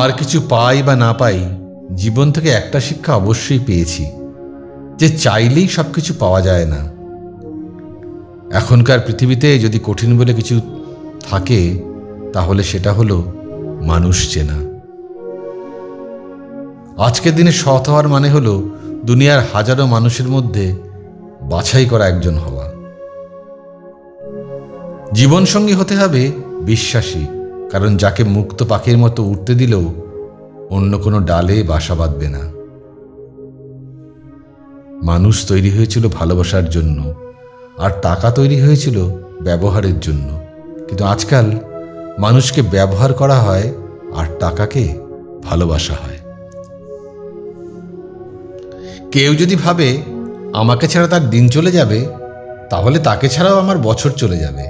আর কিছু পাই বা না পাই, জীবন থেকে একটা শিক্ষা অবশ্যই পেয়েছি, যে চাইলেই সব কিছু পাওয়া যায় না। এখনকার পৃথিবীতে যদি কঠিন বলে কিছু থাকে, তাহলে সেটা হলো মানুষ চেনা। আজকের দিনে সৎ হওয়ার মানে হলো দুনিয়ার হাজারো মানুষের মধ্যে বাছাই করা একজন হওয়া। জীবনসঙ্গী হতে হবে বিশ্বাসী, কারণ যাকে মুক্ত পাখির মতো উঠতে দিলেও অন্য কোনো ডালে বাসা বাঁধবে না। মানুষ তৈরি হয়েছিল ভালোবাসার জন্য, আর টাকা তৈরি হয়েছিল ব্যবহারের জন্য। কিন্তু আজকাল মানুষকে ব্যবহার করা হয় আর টাকাকে ভালোবাসা হয়। কেউ যদি ভাবে আমাকে ছাড়া তার দিন চলে যাবে, তাহলে তাকে ছাড়াও আমার বছর চলে যাবে।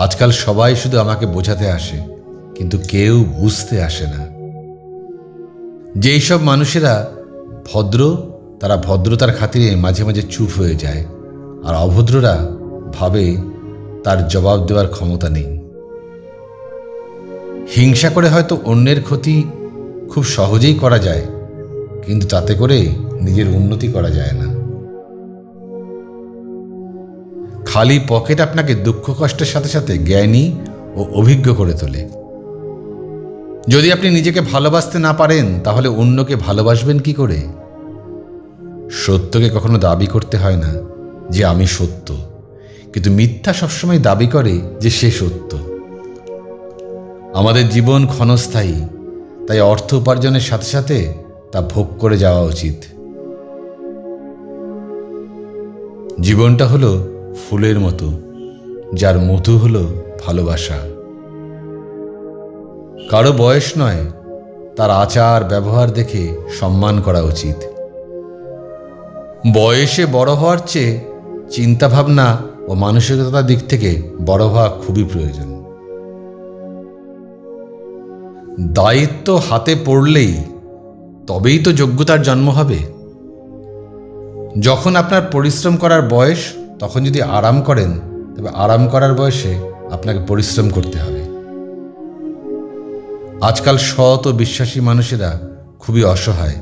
আজকাল সবাই শুধু আমাকে বোঝাতে আসে, কিন্তু কেউ বুঝতে আসে না। যেই সব মানুষেরা ভদ্র, তারা ভদ্রতার খাতিরে মাঝে মাঝে চুপ হয়ে যায়, আর অভদ্ররা ভাবে তার জবাব দেওয়ার ক্ষমতা নেই। হিংসা করে হয়তো অন্যের ক্ষতি খুব সহজেই করা যায়, কিন্তু তাতে করে নিজের উন্নতি করা যায় না। খালি পকেট আপনাকে দুঃখ কষ্টের সাথে সাথে জ্ঞানী ও অভিজ্ঞ করে তোলে। যদি আপনি নিজেকে ভালোবাসতে না পারেন, তাহলে অন্যকে ভালোবাসবেন কি করে? সত্যকে কখনো দাবি করতে হয় না যে আমি সত্য, কিন্তু মিথ্যা সবসময় দাবি করে যে সে সত্য। আমাদের জীবন ক্ষণস্থায়ী, তাই অর্থ উপার্জনের সাথে সাথে তা ভোগ করে যাওয়া উচিত। জীবনটা হলো ফুলের মতো, যার মধু হলো ভালোবাসা। কারো বয়স নয়, তার আচার ব্যবহার দেখে সম্মান করা উচিত। বয়সে বড় হওয়ার চেয়ে চিন্তাভাবনা ও মানসিকতার দিক থেকে বড় হওয়া খুবই প্রয়োজন। দায়িত্ব হাতে পড়লেই তবেই তো যোগ্যতার জন্ম হবে। যখন আপনার পরিশ্রম করার বয়স, তখন যদি আরাম করেন, তবে আরাম করার বয়সে আপনাকে পরিশ্রম করতে হবে। আজকাল সৎ ও বিশ্বাসী মানুষেরা খুবই অসহায়,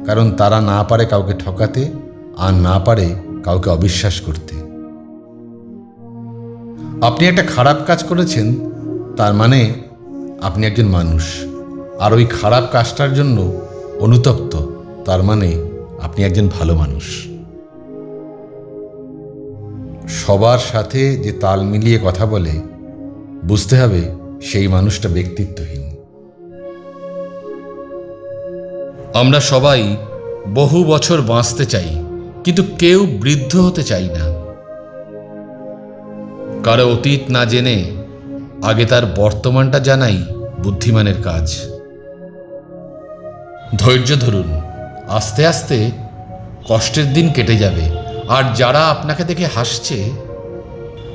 কারণ তারা না পারে কাউকে ঠকাতে, আর না পারে কাউকে অবিশ্বাস করতে। আপনি একটা খারাপ কাজ করেছেন, তার মানে আপনি একজন মানুষ, আর ওই খারাপ কাজটার জন্য অনুতপ্ত, তার মানে আপনি একজন ভালো মানুষ। সবার সাথে যে তাল মিলিয়ে কথা বলে, বুঝতে হবে সেই মানুষটা ব্যক্তিত্বহীন। আমরা সবাই বহু বছর বাঁচতে চাই, কিন্তু কেউ বৃদ্ধ হতে চাই না। কারো অতীত না জেনে আগে তার বর্তমানটা জানাই বুদ্ধিমানের কাজ। ধৈর্য ধরুন, আস্তে আস্তে কষ্টের দিন কেটে যাবে, আর যারা আপনাকে দেখে হাসছে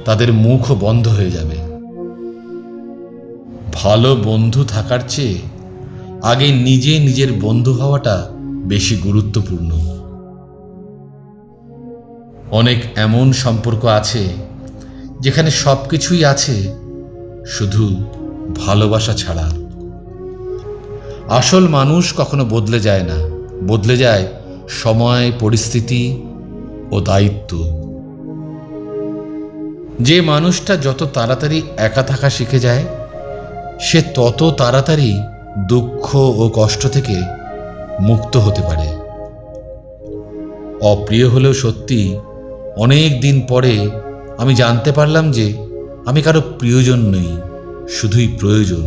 তাদের মুখও বন্ধ হয়ে যাবে। ভালো বন্ধু থাকার চেয়ে আগে নিজে নিজের বন্ধু হওয়াটা বেশি গুরুত্বপূর্ণ। অনেক এমন সম্পর্ক আছে যেখানে সবকিছুই আছে, শুধু ভালোবাসা ছাড়া। আসল মানুষ কখনো বদলে যায় না, বদলে যায় সময়, পরিস্থিতি ও দায়িত্ব। যে মানুষটা যত তাড়াতাড়ি একা থাকা শিখে যায়, সে তত তাড়াতাড়ি দুঃখ ও কষ্ট থেকে মুক্ত হতে পারে। অপ্রিয় হলেও সত্যি, অনেক দিন পরে আমি জানতে পারলাম যে আমি কারো প্রিয়জন নই, শুধুই প্রয়োজন।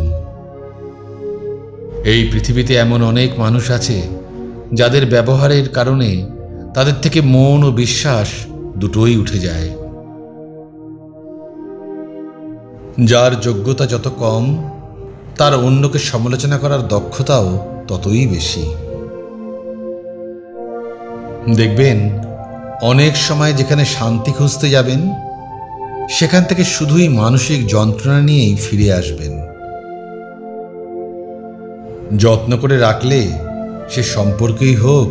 এই পৃথিবীতে এমন অনেক মানুষ আছে যাদের ব্যবহারের কারণে তাদের থেকে মন ও বিশ্বাস দুটোই উঠে যায়। যার যোগ্যতা যত কম, তার অন্যকে সমালোচনা করার দক্ষতাও ততই বেশি। দেখবেন অনেক সময় যেখানে শান্তি খুঁজতে যাবেন, সেখান থেকে শুধুই মানসিক যন্ত্রণা নিয়েই ফিরে আসবেন। যত্ন করে রাখলে সে সম্পর্কই হোক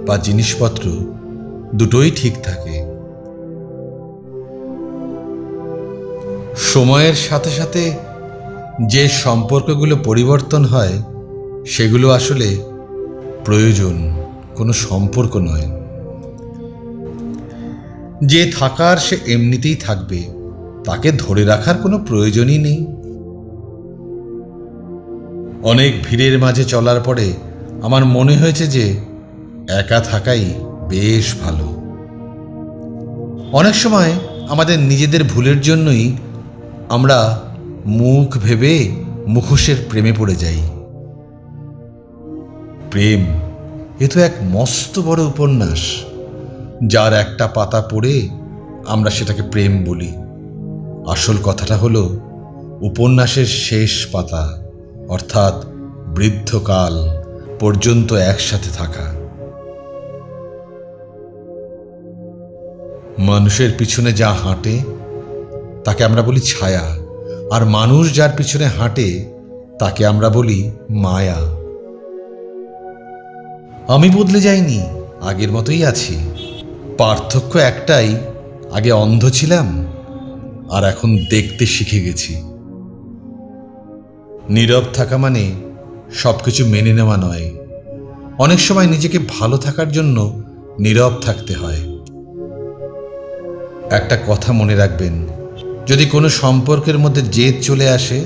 বা জিনিসপত্র, দুটোই ঠিক থাকে। সময়ের সাথে সাথে যে সম্পর্কগুলো পরিবর্তন হয় সেগুলো আসলে প্রয়োজন, কোনো সম্পর্ক নয়। যে থাকার সে এমনিতেই থাকবে, তাকে ধরে রাখার কোনো প্রয়োজনই নেই। অনেক ভিড়ের মাঝে চলার পরে আমার মনে হয়েছে যে একা থাকাই বেশ ভালো। অনেক সময় আমাদের নিজেদের ভুলের জন্যই আমরা মুখ ভেবে মুখোশের প্রেমে পড়ে যাই। প্রেম এ তো এক মস্ত বড় উপন্যাস, যার একটা পাতা পড়ে আমরা সেটাকে প্রেম বলি। আসল কথাটা হলো উপন্যাসের শেষ পাতা, অর্থাৎ বৃদ্ধকাল পর্যন্ত একসাথে থাকা। মানুষের পিছনে যা হাঁটে তাকে আমরা বলি ছায়া, আর মানুষ যার পিছনে হাঁটে তাকে আমরা বলি মায়া। আমি বদলে যাইনি, আগের মতোই আছি। পার্থক্য একটাই, আগে অন্ধ ছিলাম আর এখন দেখতে শিখে গেছি। নীরব থাকা মানে সবকিছু মেনে নেওয়া নয়। অনেক সময় নিজেকে ভালো থাকার জন্য নীরব থাকতে হয়। একটা কথা মনে রাখবেন, যদি কোনো সম্পর্কের মধ্যে জেদ চলে আসে,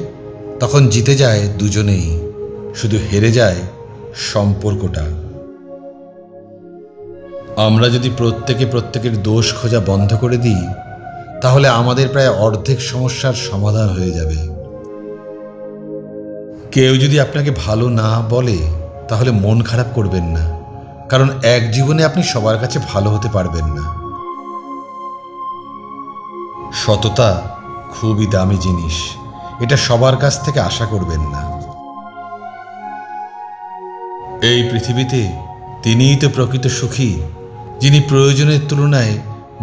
তখন জিতে যায় দুজনেই, শুধু হেরে যায় সম্পর্কটা। আমরা যদি প্রত্যেকে প্রত্যেকের দোষ খোঁজা বন্ধ করে দিই, তাহলে আমাদের প্রায় অর্ধেক সমস্যার সমাধান হয়ে যাবে। কেউ যদি আপনাকে ভালো না বলে, তাহলে মন খারাপ করবেন না, কারণ এক জীবনে আপনি সবার কাছে ভালো হতে পারবেন না। সততা খুবই দামি জিনিস, এটা সবার কাছ থেকে আশা করবেন না। এই পৃথিবীতে তিনিই তো প্রকৃত সুখী, যিনি প্রয়োজনের তুলনায়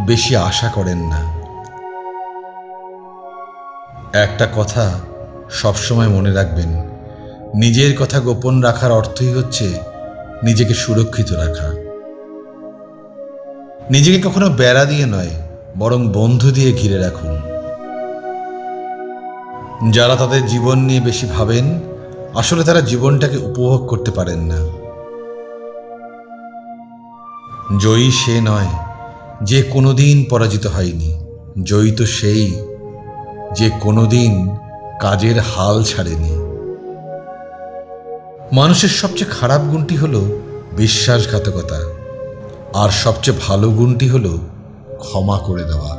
বেশি আশা করেন না। একটা কথা সবসময় মনে রাখবেন, নিজের কথা গোপন রাখার অর্থই হচ্ছে নিজেকে সুরক্ষিত রাখা। নিজেকে কখনো বেড়া দিয়ে নয়, বরং বন্ধু দিয়ে ঘিরে রাখুন। যারা তাদের জীবন নিয়ে বেশি ভাবেন, আসলে তারা জীবনটাকে উপভোগ করতে পারেন না। জয়ী সে নয় যে কোনোদিন পরাজিত হয়নি, জয়ী তো সেই যে কোনোদিন কাজের হাল ছাড়েনি। মানুষের সবচেয়ে খারাপ গুণটি হলো বিশ্বাসঘাতকতা, আর সবচেয়ে ভালো গুণটি হলো ক্ষমা করে দেওয়া।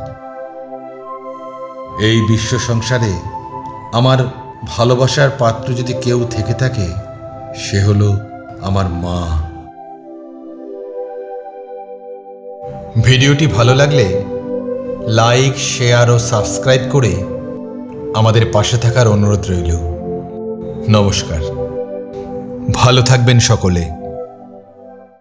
এই বিশ্ব সংসারে আমার ভালোবাসার পাত্র যদি কেউ থেকে থাকে, সে হলো আমার মা। ভিডিওটি ভালো লাগলে লাইক, শেয়ার ও সাবস্ক্রাইব করে আমাদের পাশে থাকার অনুরোধ রইল। নমস্কার, ভালো থাকবেন সকলে।